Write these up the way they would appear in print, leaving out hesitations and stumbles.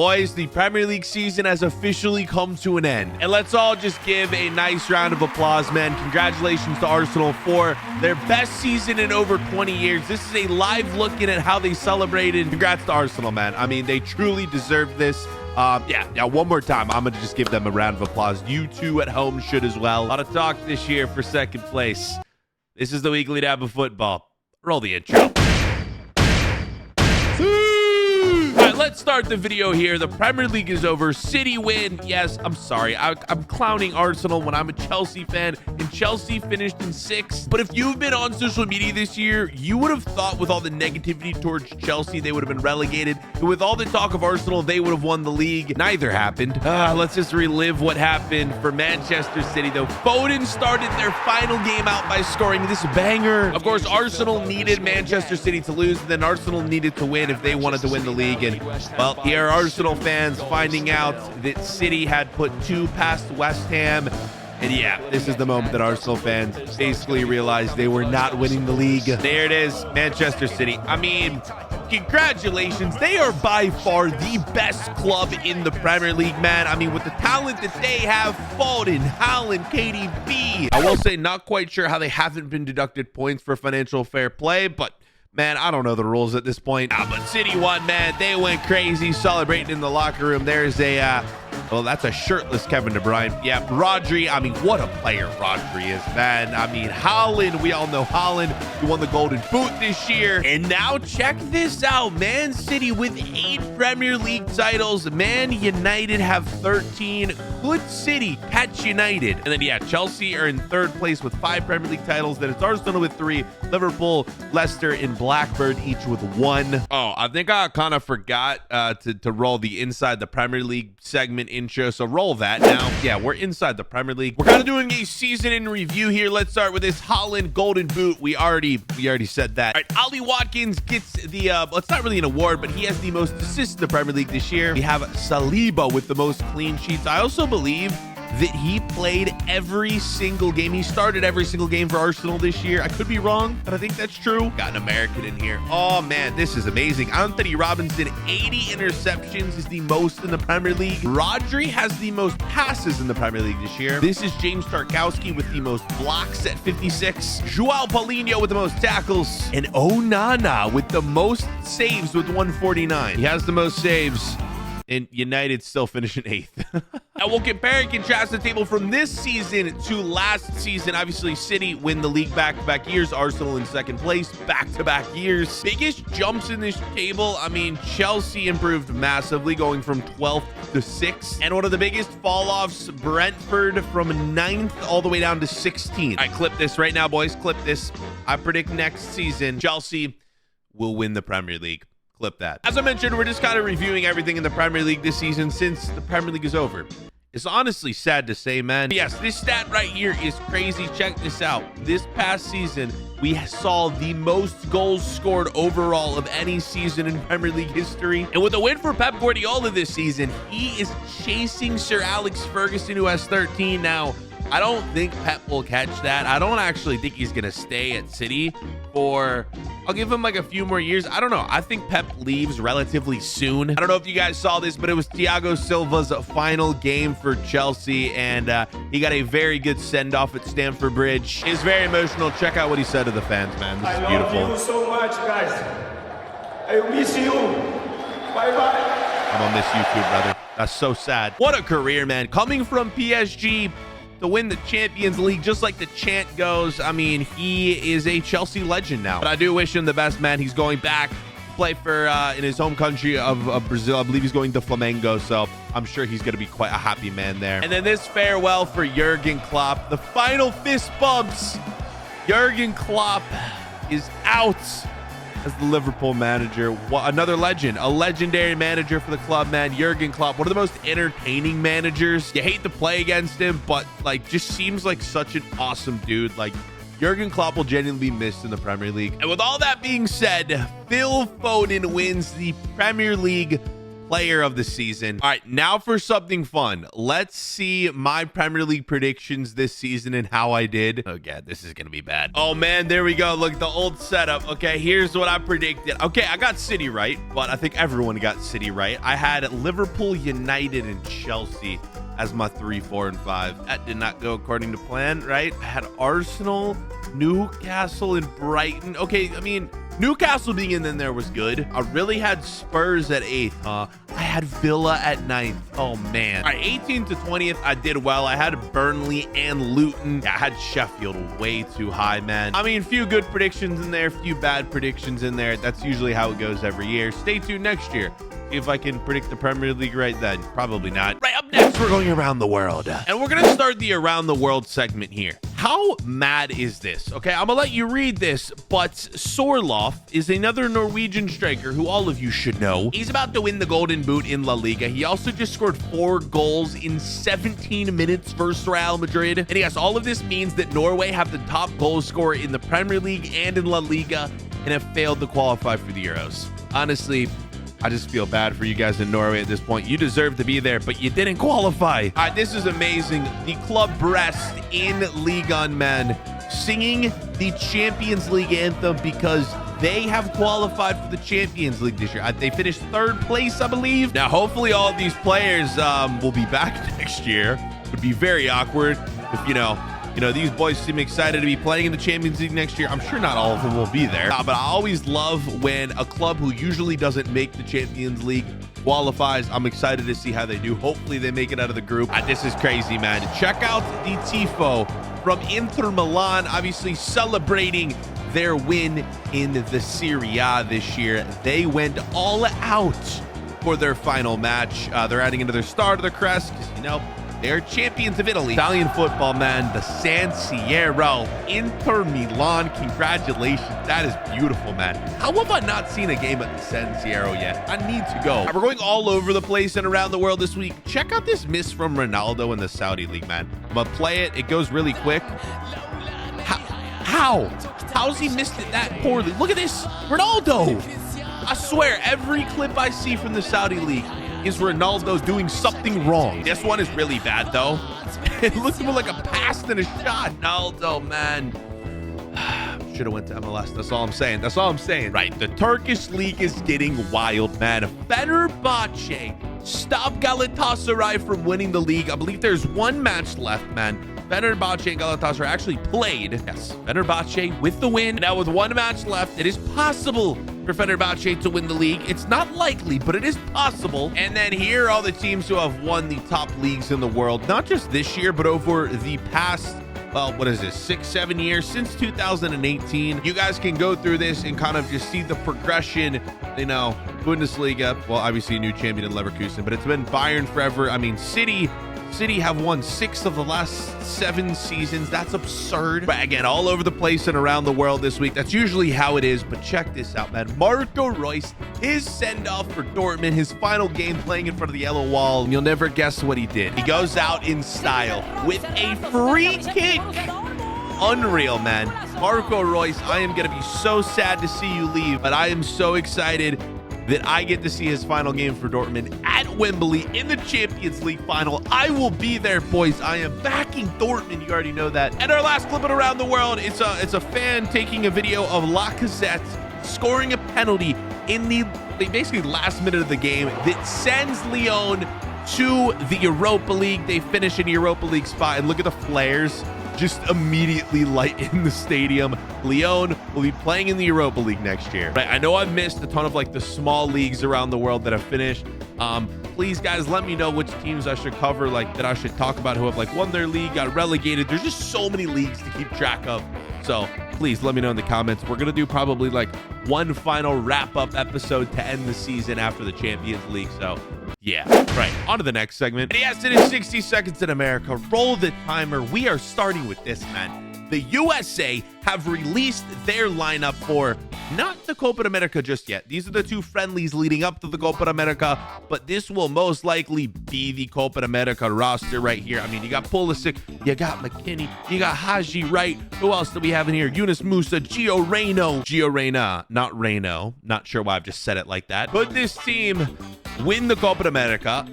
Boys, the Premier League season has officially come to an end. And let's all just give a nice round of applause, man. Congratulations to Arsenal for their best season in over 20 years. This is a live look in at how they celebrated. Congrats to Arsenal, man. I mean, they truly deserve this. Yeah, one more time. I'm going to just give them a round of applause. You two at home should as well. A lot of talk this year for second place. This is the Weekly Dab of Football. Roll the intro. Let's start the video here. The Premier League is over. City win. Yes, I'm sorry. I'm clowning Arsenal when I'm a Chelsea fan, and Chelsea finished in 6th. But if you've been on social media this year, you would have thought with all the negativity towards Chelsea, they would have been relegated. And with all the talk of Arsenal, they would have won the league. Neither happened. Let's just relive what happened for Manchester City, though. Foden started their final game out by scoring this banger. Of course, Arsenal needed Manchester City to lose, and then Arsenal needed to win if they wanted to win the league. And well, here are Arsenal fans finding out that City had put 2 past West Ham. And yeah, this is the moment that Arsenal fans basically realized they were not winning the league. There it is, Manchester City. I mean, congratulations. They are by far the best club in the Premier League, man. I mean, with the talent that they have, Foden, Haaland, KDB. I will say, not quite sure how they haven't been deducted points for financial fair play, but man, I don't know the rules at this point. But City won, man. They went crazy celebrating in the locker room. There's a, well, that's a shirtless Kevin De Bruyne. Yeah, Rodri. I mean, what a player Rodri is, man. I mean, Haaland. We all know Haaland. He won the Golden Boot this year. And now check this out. Man City with 8 Premier League titles. Man United have 13. Could City catch United? And then, yeah, Chelsea are in 3rd place with 5 Premier League titles. Then it's Arsenal with 3. Liverpool, Leicester, and Blackburn each with 1. Oh, I think I kind of forgot to roll the Inside the Premier League segment intro, so roll that now. Yeah, we're inside the Premier League. We're kind of doing a season in review here. Let's start with this Haaland Golden Boot. We already said that. All right, Ollie Watkins gets the well, it's not really an award, but he has the most assists in the Premier League this year. We have Saliba with the most clean sheets. I also believe that he played every single game. He started every single game for Arsenal this year. I could be wrong, but I think that's true. Got an American in here. Oh, man, this is amazing. Anthony Robinson, 80 interceptions is the most in the Premier League. Rodri has the most passes in the Premier League this year. This is James Tarkowski with the most blocks at 56. Joao Paulinho with the most tackles. And Onana with the most saves with 149. He has the most saves. And United still finishing 8th. And we'll compare and contrast the table from this season to last season. Obviously, City win the league back-to-back years. Arsenal in 2nd place, back-to-back years. Biggest jumps in this table, I mean, Chelsea improved massively, going from 12th to 6th. And one of the biggest fall-offs, Brentford from 9th all the way down to 16th. I clip this right now, boys. Clip this. I predict next season, Chelsea will win the Premier League. Clip that. As I mentioned, we're just kind of reviewing everything in the Premier League this season since the Premier League is over. It's honestly sad to say, man. Yes, this stat right here is crazy. Check this out. This past season, we saw the most goals scored overall of any season in Premier League history. And with a win for Pep Guardiola this season, he is chasing Sir Alex Ferguson, who has 13 now. I don't think Pep will catch that. I don't actually think he's going to stay at City for, I'll give him like a few more years. I don't know. I think Pep leaves relatively soon. I don't know if you guys saw this, but it was Thiago Silva's final game for Chelsea, and he got a very good send-off at Stamford Bridge. It's very emotional. Check out what he said to the fans, man. This is beautiful. I love you so much, guys. I miss you. Bye-bye. I'm gonna miss you too, brother. That's so sad. What a career, man. Coming from PSG to win the Champions League, just like the chant goes. I mean, he is a Chelsea legend now. But I do wish him the best, man. He's going back to play for in his home country of Brazil. I believe he's going to Flamengo, so I'm sure he's going to be quite a happy man there. And then this farewell for Jurgen Klopp. The final fist bumps. Jurgen Klopp is out as the Liverpool manager. Another legend, a legendary manager for the club, man. Jurgen Klopp, one of the most entertaining managers. You hate to play against him, but like, just seems like such an awesome dude. Like, Jurgen Klopp will genuinely be missed in the Premier League. And with all that being said, Phil Foden wins the Premier League player of the season. All right, now for something fun. Let's see my Premier League predictions this season and how I did. Oh god, this is gonna be bad. Oh man, there we go. Look, the old setup. Okay, here's what I predicted. Okay, I got City right, but I think everyone got City right. I had Liverpool, United, and Chelsea as my 3, 4, and 5. That did not go according to plan, right? I had Arsenal, Newcastle, and Brighton. Okay, I mean, Newcastle being in there was good. I really had Spurs at 8th. I had Villa at 9th. Oh, man. All right, 18th to 20th, I did well. I had Burnley and Luton. Yeah, I had Sheffield way too high, man. I mean, few good predictions in there, few bad predictions in there. That's usually how it goes every year. Stay tuned next year. See if I can predict the Premier League right then. Probably not. Right, up next, we're going around the world. And we're going to start the around the world segment here. How mad is this? Okay, I'm going to let you read this, but Sorloth is another Norwegian striker who all of you should know. He's about to win the Golden Boot in La Liga. He also just scored 4 goals in 17 minutes versus Real Madrid. And yes, all of this means that Norway have the top goal scorer in the Premier League and in La Liga and have failed to qualify for the Euros. Honestly, I just feel bad for you guys in Norway at this point. You deserve to be there, but you didn't qualify. All right, this is amazing. The Club Brest in Ligue 1, man, singing the Champions League anthem because they have qualified for the Champions League this year. They finished 3rd place, I believe. Now, hopefully all of these players will be back next year. It would be very awkward if, you know, these boys seem excited to be playing in the Champions League next year. I'm sure not all of them will be there, but I always love when a club who usually doesn't make the Champions League qualifies. I'm excited to see how they do. Hopefully they make it out of the group. This is crazy, man. Check out the Tifo from Inter Milan, obviously celebrating their win in the Serie A this year. They went all out for their final match. They're adding another star to their crest because, you know, they're champions of Italy. Italian football, man. The San Siro. Inter Milan. Congratulations. That is beautiful, man. How have I not seen a game at the San Siro yet? I need to go. We're going all over the place and around the world this week. Check out this miss from Ronaldo in the Saudi League, man. I'm going to play it. It goes really quick. How's he missed it that poorly? Look at this. Ronaldo. I swear, every clip I see from the Saudi League is Ronaldo doing something wrong. This one is really bad, though. It looks more like a pass than a shot. Ronaldo, man. Should have went to MLS. That's all I'm saying. That's all I'm saying. Right. The Turkish league is getting wild, man. Fenerbahce stopped Galatasaray from winning the league. I believe there's one match left, man. Fenerbahce and Galatasaray actually played. Yes, Fenerbahce with the win. Now with one match left, it is possible for Fenerbahce to win the league. It's not likely, but it is possible. And then here are all the teams who have won the top leagues in the world, not just this year, but over the past, well, what is this, 6-7 years since 2018. You guys can go through this and kind of just see the progression. You know, Bundesliga, well, obviously a new champion in Leverkusen, but it's been Bayern forever. I mean, City have won 6 of the last 7 seasons. That's absurd. But again, all over the place and around the world this week. That's usually how it is. But check this out, man. Marco Reus, his send-off for Dortmund, his final game playing in front of the yellow wall. You'll never guess what he did. He goes out in style with a free kick. Unreal, man. Marco Reus, I am going to be so sad to see you leave, but I am so excited that I get to see his final game for Dortmund at Wembley in the Champions League final. I will be there, boys. I am backing Dortmund. You already know that. And our last clip of around the world, it's a fan taking a video of Lacazette scoring a penalty in the basically last minute of the game that sends Lyon to the Europa League. They finish in the Europa League spot, and look at the flares just immediately light in the stadium. Lyon will be playing in the Europa League next year. Right, I know I've missed a ton of like the small leagues around the world that have finished. Please, guys, let me know which teams I should cover, like that I should talk about, who have like won their league, got relegated. There's just so many leagues to keep track of. So please let me know in the comments. We're gonna do probably like one final wrap-up episode to end the season after the Champions League. So yeah, right, on to the next segment. And yes, it is 60 seconds in America. Roll the timer. We are starting with this, man. The USA have released their lineup for not the Copa America just yet. These are the 2 friendlies leading up to the Copa America, but this will most likely be the Copa America roster right here. I mean, you got Pulisic, you got McKinney, you got Haji, right? Who else do we have in here? Yunus Musa, Gio Reyna, not Reyno. Not sure why I've just said it like that. But this team win the Copa America.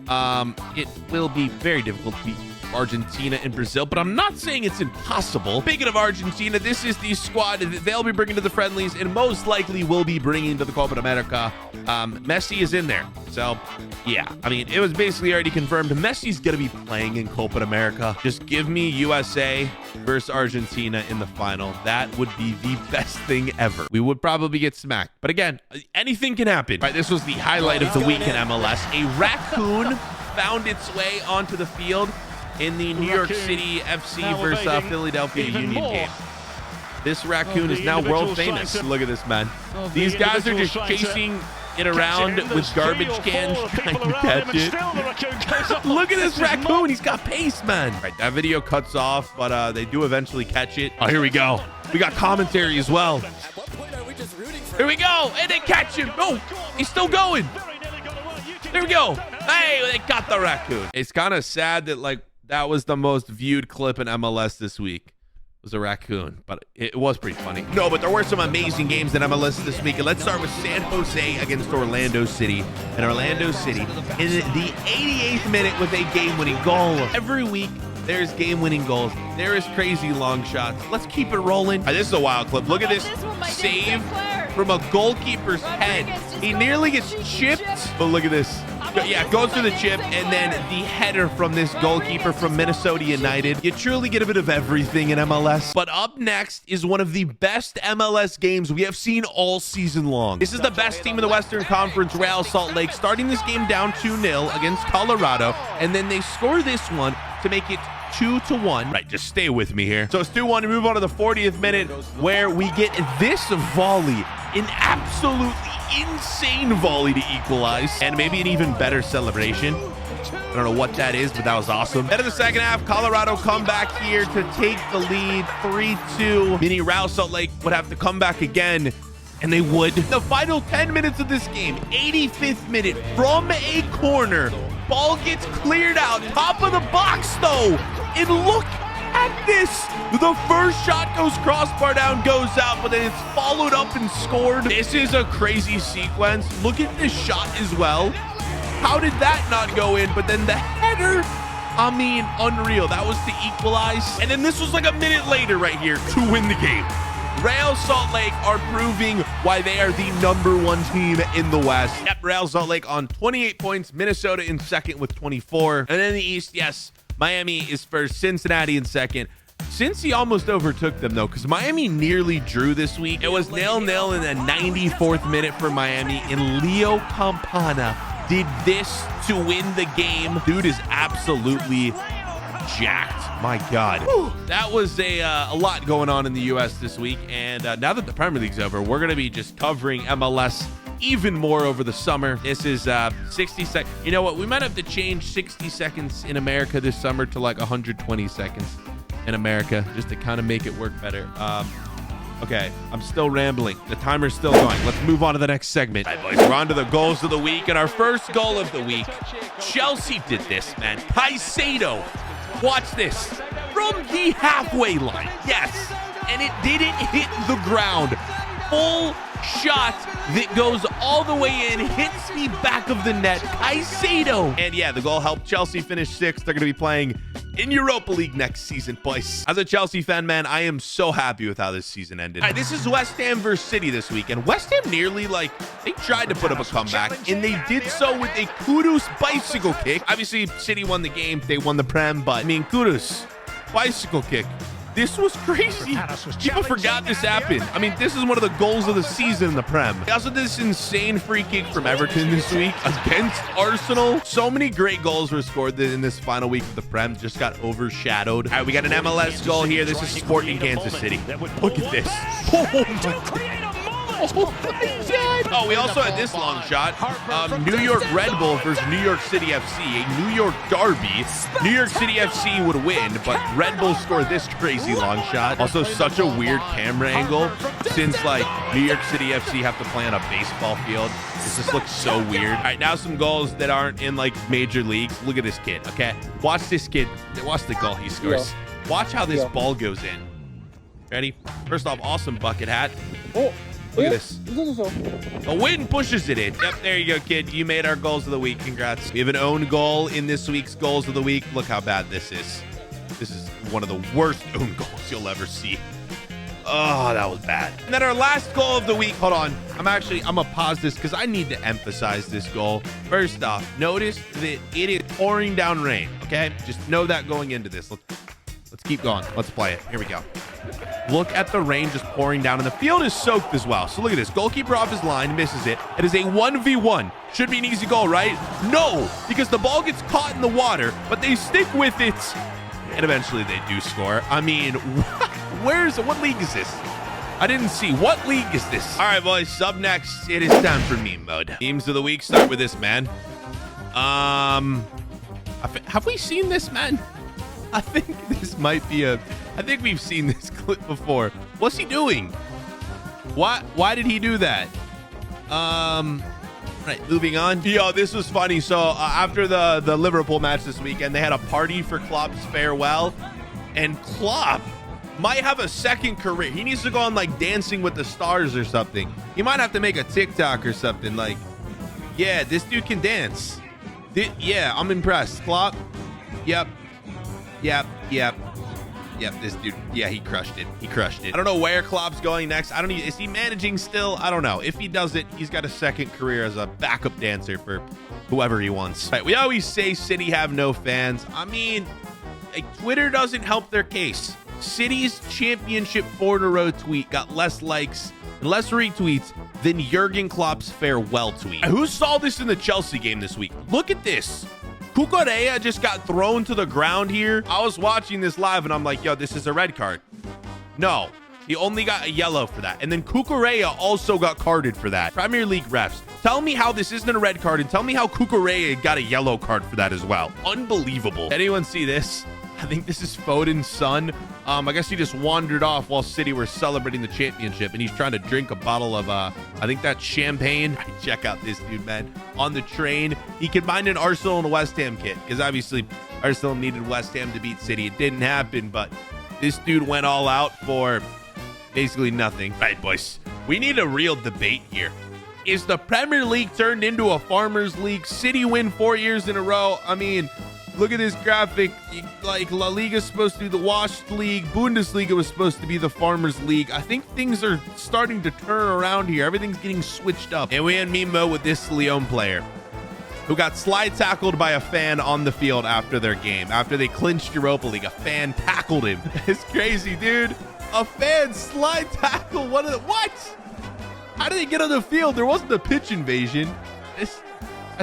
It will be very difficult to beat Argentina and Brazil, but I'm not saying it's impossible. Speaking of Argentina, this is the squad that they'll be bringing to the friendlies and most likely will be bringing to the Copa America. Messi is in there. So, yeah, I mean, it was basically already confirmed. Messi's going to be playing in Copa America. Just give me USA versus Argentina in the final. That would be the best thing ever. We would probably get smacked. But again, anything can happen. All right, this was the highlight of the week in MLS. A raccoon found its way onto the field in the New York City FC versus Philadelphia Union game. This raccoon is now world famous. Look at this, man. These guys are just chasing it around with garbage cans trying to catch it. Look at this raccoon. He's got pace, man. All right, that video cuts off, but they do eventually catch it. Oh, here we go. We got commentary as well. Here we go. And they catch him. Oh, he's still going. There we go. Hey, they got the raccoon. It's kind of sad that, like, that was the most viewed clip in MLS this week. It was a raccoon, but it was pretty funny. No, but there were some amazing games in MLS this week. And let's start with San Jose against Orlando City. And Orlando City in the 88th minute with a game-winning goal. Every week, there's game-winning goals. There is crazy long shots. Let's keep it rolling. This is a wild clip. Look at this save from a goalkeeper's head. He nearly gets chipped, but look at this. Yeah, goes to the chip, and then the header from this goalkeeper from Minnesota United. You truly get a bit of everything in MLS. But up next is one of the best MLS games we have seen all season long. This is the best team in the Western Conference, Real Salt Lake, starting this game down 2-0 against Colorado, and then they score this one to make it 2-1. Right, just stay with me here. So it's 2-1 to move on to the 40th minute, where we get this volley, an absolutely insane volley to equalize, and maybe an even better celebration. I don't know what that is, but that was awesome. Then in the second half, Colorado come back here to take the lead 3-2. Meaning Real Salt Lake would have to come back again, and they would. The final 10 minutes of this game, 85th minute, from a corner, ball gets cleared out, top of the box though, and look at this. The first shot goes crossbar down, goes out, but then it's followed up and scored. This is a crazy sequence. Look at this shot as well. How did that not go in? But then the header, I mean, unreal. That was to equalize. And then this was like a minute later right here to win the game. Real Salt Lake are proving why they are the #1 team in the West. Yep, Real Salt Lake on 28 points. Minnesota in second with 24. And then the East, yes, Miami is first, Cincinnati in second. Cincy almost overtook them, though, because Miami nearly drew this week. It was 0-0 in the 94th minute for Miami, and Leo Campana did this to win the game. Dude is absolutely jacked. My God. Whew. That was a lot going on in the U.S. this week, and now that the Premier League's over, we're going to be just covering MLS even more over the summer. This is 60 seconds. You know what? We might have to change 60 seconds in America this summer to like 120 seconds in America, just to kind of make it work better. Okay, I'm still rambling. The timer's still going. Let's move on to the next segment. All right, boys, we're on to the goals of the week, and our first goal of the week, Chelsea did this, man. Caicedo, watch this, from the halfway line. Yes, and it didn't hit the ground. Full shot that goes all the way in, hits the back of the net. Caicedo. And yeah, the goal helped Chelsea finish 6th. They're going to be playing in Europa League next season, boys. As a Chelsea fan, man, I am so happy with how this season ended. All right, this is West Ham versus City this week, and West Ham nearly, they tried to put up a comeback, and they did so with a Kudus bicycle kick. Obviously, City won the game. They won the Prem, but, I mean, Kudus bicycle kick. This was crazy. People forgot this happened. I mean, this is one of the goals of the season in the Prem. They also did this insane free kick from Everton this week against Arsenal. So many great goals were scored in this final week of the Prem. Just got overshadowed. All right, we got an MLS goal here. This is Sporting Kansas City. Look at this. Oh, we also had this long shot. New York Red Bull versus New York City FC, a New York derby. New York City FC would win, but Red Bull scored this crazy long shot. Also, such a weird camera angle, since New York City FC have to play on a baseball field. This just looks so weird. All right, now some goals that aren't in major leagues. Look at this kid, okay? Watch this kid. Watch the goal he scores. Watch how this ball goes in. Ready? First off, awesome bucket hat. Look at this. The wind pushes it in. Yep, there you go, kid. You made our goals of the week. Congrats. We have an own goal in this week's goals of the week. Look how bad this is. This is one of the worst own goals you'll ever see. Oh, that was bad. And then our last goal of the week. Hold on. I'm gonna pause this because I need to emphasize this goal. First off, notice that it is pouring down rain. Okay, just know that going into this. Let's keep going. Let's play it. Here we go. Look at the rain just pouring down, and the field is soaked as well. So look at this. Goalkeeper off his line, misses it. It is a 1v1. Should be an easy goal, right? No, because the ball gets caught in the water, but they stick with it, and eventually they do score. I mean, what league is this? I didn't see. What league is this? All right, boys. Up next, it is time for meme mode. Memes of the week. Start with this, man. Have we seen this, man? I think this might be I think we've seen this clip before. What's he doing? Why did he do that? Right, moving on. Yo, this was funny. So after the Liverpool match this weekend, they had a party for Klopp's farewell, and Klopp might have a second career. He needs to go on like Dancing with the Stars or something. He might have to make a TikTok or something. Like, yeah, this dude can dance. Yeah, I'm impressed. Klopp. Yep. This dude, yeah, he crushed it. I don't know where Klopp's going next. Is he managing still? I don't know. If he does it, he's got a second career as a backup dancer for whoever he wants. Right, we always say City have no fans. I mean, like, Twitter doesn't help their case. City's championship 4-in-a-row tweet got less likes and less retweets than Jurgen Klopp's farewell tweet. Who saw this in the Chelsea game this week? Look at this. Cucurella just got thrown to the ground here. I was watching this live and I'm like, yo, this is a red card. No, he only got a yellow for that. And then Cucurella also got carded for that. Premier League refs, tell me how this isn't a red card, and tell me how Cucurella got a yellow card for that as well. Unbelievable. Anyone see this? I think this is Foden's son. I guess he just wandered off while City were celebrating the championship, and he's trying to drink a bottle of, I think that's champagne. Check out this dude, man. On the train, he combined an Arsenal and a West Ham kit, because obviously Arsenal needed West Ham to beat City. It didn't happen, but this dude went all out for basically nothing. Right, boys. We need a real debate here. Is the Premier League turned into a farmers league? City win 4 years in a row. I mean, look at this graphic. Like, La Liga is supposed to be the washed league. Bundesliga was supposed to be the farmers league. I think things are starting to turn around here. Everything's getting switched up. And we had meme mode with this Lyon player who got slide tackled by a fan on the field after their game. After they clinched Europa League, a fan tackled him. It's crazy, dude. A fan slide tackle what? How did they get on the field? There wasn't a pitch invasion. That's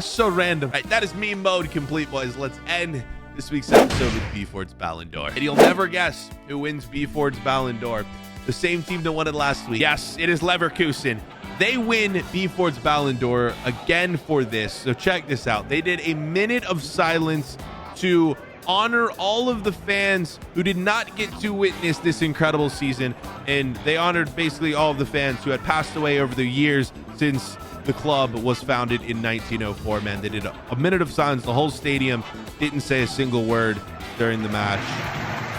so random. Right, that is meme mode complete, boys. Let's end this week's episode with bford's Ballon d'Or. And you'll never guess who wins bford's Ballon d'Or. The same team that won it last week. Yes, it is Leverkusen. They win bford's Ballon d'Or again for this. So check this out. They did a minute of silence to honor all of the fans who did not get to witness this incredible season. And they honored basically all of the fans who had passed away over the years since the club was founded in 1904, man. They did a minute of silence. The whole stadium didn't say a single word during the match.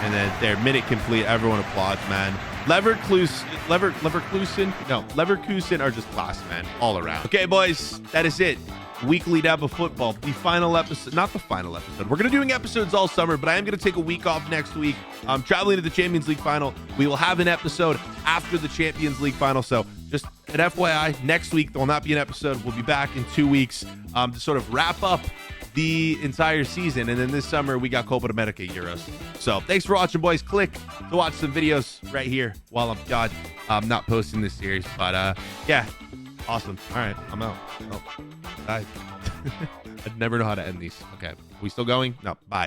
And then their minute complete. Everyone applauds, man. Leverkusen are just class, man, all around. Okay, boys, that is it. Weekly dab of football. The final episode, not the final episode. We're going to be doing episodes all summer, but I am going to take a week off next week. I'm traveling to the Champions League final. We will have an episode after the Champions League final. So just an FYI, next week there will not be an episode. We'll be back in 2 weeks to sort of wrap up the entire season. And then this summer we got Copa America Euros. So thanks for watching, boys. Click to watch some videos right here while I'm gone. I'm not posting this series, but yeah, awesome. All right, I'm out. Oh, bye. I'd never know how to end these. Okay, we still going? No, bye.